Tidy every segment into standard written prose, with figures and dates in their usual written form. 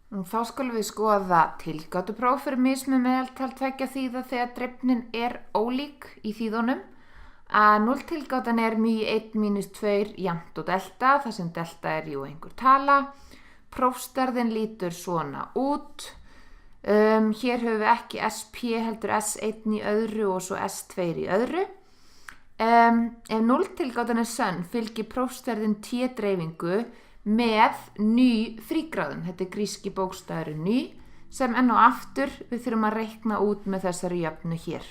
Þá skulum við skoða tilgátupróf fyrir mismunandi meðaltal tveggja þýða þegar drifnin ólík í þýðunum. Að 0 tilgátan μ1 - 2 jafnt og delta, þar sem delta jú einhver tala. Prófstærðin lítur svona út. Hér höfum við ekki SP heldur S1 í öðru og svo S2 í öðru. Ef 0 tilgátan sönn fylgir prófstærðin T-dreifingu með ny frígráðum. Þetta gríski bókstafur ny sem enn og aftur við þurfum að reikna út með þessari jöfnu hér.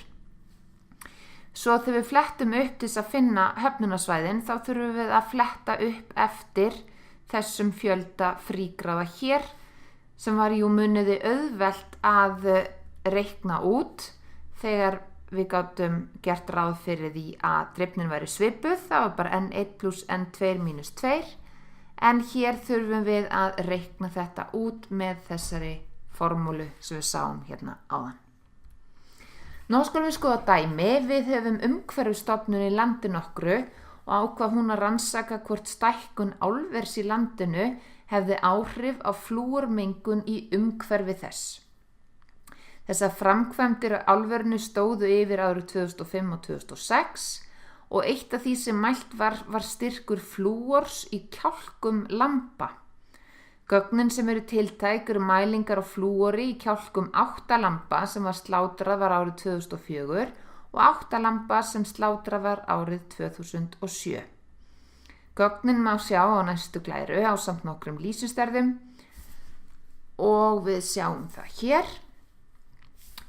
Svo þegar við flettum upp til þess að finna höfnunarsvæðin þá þurfum við að fletta upp eftir þessum fjölda frígráða hér sem var muniði auðvelt að reikna út þegar við gátum gert ráð fyrir því að drifnin væri svipuð. Það var bara n1 + n2 - 2. En hér þurfum við að reikna þetta út með þessari formúlu sem við sáum hérna áðan. Nú skulum við skoða dæmi. Við höfum umhverfisstofnun í landi nokkru og ákvað hún að rannsaka hvort stækkun álvers í landinu hefði áhrif á flúormengun í umhverfi þess. Þessar framkvæmdir á álverinu stóðu yfir árið 2005 og 2006 og eitt af því sem mælt var styrkur flúors í kjálkum lamba. Gögnin sem eru tiltæk eru mælingar á flúori í kjálkum 8 lamba sem slátrað var árið 2004 og 8 lamba sem slátrað var árið 2007. Gögnin má sjá á næstu glæru ásamt nokkrum lýsistærðum og við sjáum það hér.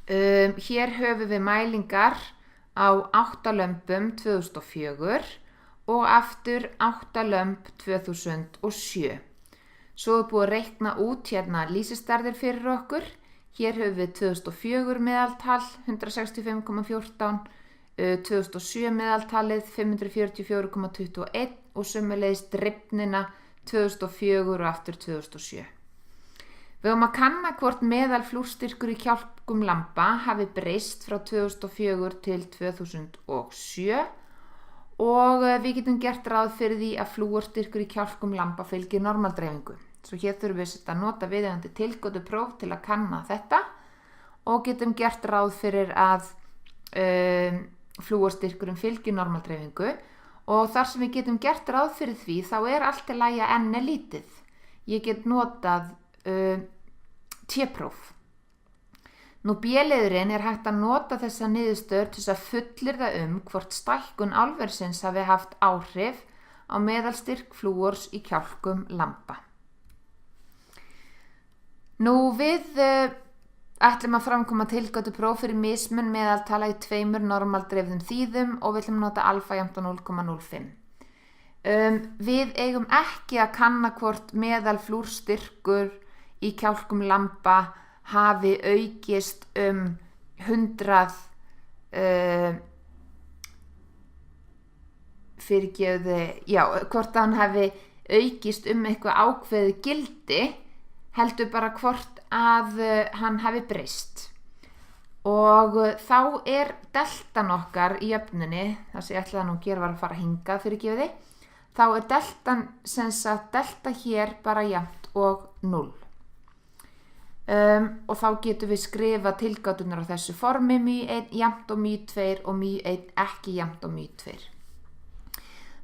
Hér höfum við mælingar á 8 lömbum 2004 og aftur 8 lömb 2007. Svo búið að reikna út hérna lýsistærðir fyrir okkur. Hér höfum við 2004 meðaltal 165,14, 2007 meðaltalið 544,21 og sömuleiðis drifnina 2004 og aftur 2007. Við höfum að kanna hvort meðal flúrstyrkur í kjálkum lamba hafi breyst frá 2004 til 2007 og við getum gert ráð fyrir því að flúorstyrkur í kjálkum lamba fylgir normaldreifingu. Svo hér þurfum við að nota viðeigandi tilgátupróf til að kanna þetta og getum gert ráð fyrir að flúorstyrkurinn fylgir normaldreifingu og þar sem við getum gert ráð fyrir því þá allt í lagi að n lítið. Ég get notað T-próf. Nú B-liðurinn hægt að nota þessa niðurstöður til að fullyrða hvort stækkun álversins hafi haft áhrif á meðalstyrk flúors í kjálkum lamba. Nú við ætlum að framkoma tilgátupróf fyrir mismun meðaltala í 2 normaldreifðum þýðum og við ætlum að nota alfa jafnt á 0,05. Við eigum ekki að kanna hvort meðal flúrstyrkur í kjálkum lamba hafi aukist 100 hvort hann hafi aukist eitthvað ákveðið gildi, heldur bara hvort að hann hafi breyst. Og þá deltan okkar í jöfnunni, það sem ég ætlaði nú að gera var að fara hingað fyrir gefið, þá deltan sem sagt delta hér bara jafnt og 0. Og þá getum við skrifa tilgátunar á þessu formi μ1 jafnt og μ2 og μ1 ekki jafnt og μ2.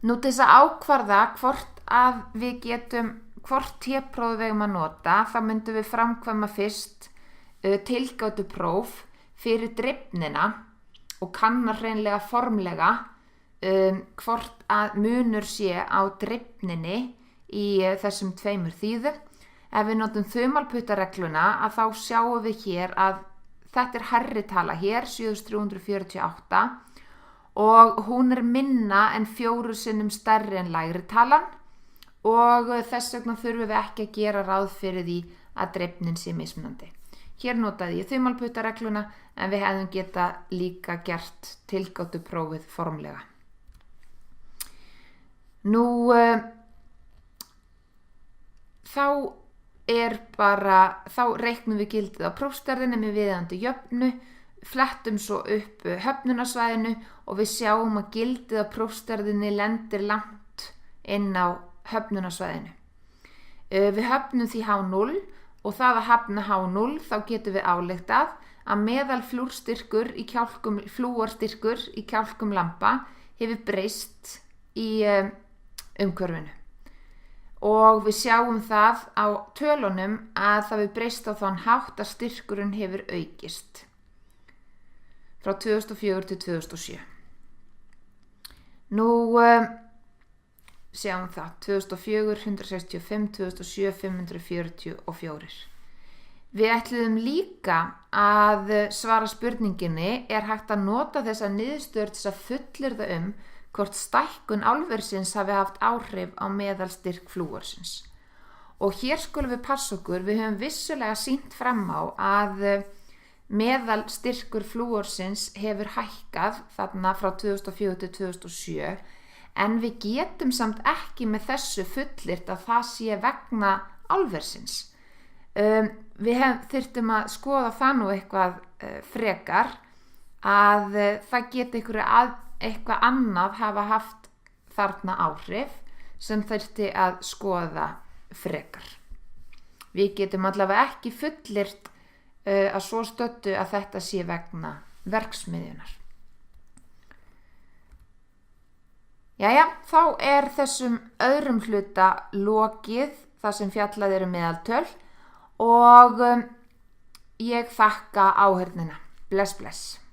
Nú til þess að ákvarða hvort T-próf við eigum að nota, þá myndum við framkvæma fyrst tilgátupróf fyrir drifnina og kanna hreinlega formlega hvort að munur sé á drifninni í þessum 2 þýðum. Ef við notum þumalputtaregluna þá sjáum við hér að þetta hærri tala hér, 7348 og hún minna en 4 sinnum stærri en lægri talan og þess vegna þurfum við ekki að gera ráð fyrir því að drifnin sé mismunandi. Hér notaði ég þumalputtaregluna en við hefðum geta líka gert tilgátuprófið formlega. Nú þá reiknum við gildið á prófstærðinni með viðeigandi jöfnu, flettum svo upp höfnunarsvæðinu og við sjáum að gildið á prófstærðinni lendir langt inn á höfnunarsvæðinu. Við höfnum því H0 og það að hafna H0 þá getum við ályktað að meðal flúorstyrkur í kjálkum lampa hefur breyst í umhverfinu. Og við sjáum það á tölunum að það hefur breyst á þann hátt að styrkurinn hefur aukist frá 2004 til 2007. Nú sjáum það 2004 165, 2007 544. Við ætluðum líka að svara spurninginni hægt að nota þessa niðurstöður til að fullyrða hvort stækkun álversins hafi haft áhrif á meðalstyrk flúorsins. Og hér skulum við passa okkur, við höfum vissulega sýnt fram á að meðalstyrkur flúorsins hefur hækkað þarna frá 2004 til 2007, en við getum samt ekki með þessu fullyrt að það sé vegna álversins. Við þyrftum að skoða það nú eitthvað frekar að það geti eitthvað annað hafa haft þarna áhrif sem þyrfti að skoða frekar. Við getum allavega ekki fullyrt að svo stöddu að þetta sé vegna verksmiðjunar. Jæja, þá þessum öðrum hluta lokið þar sem fjallað meðaltöl og ég þakka áheyrnina. Bless, bless.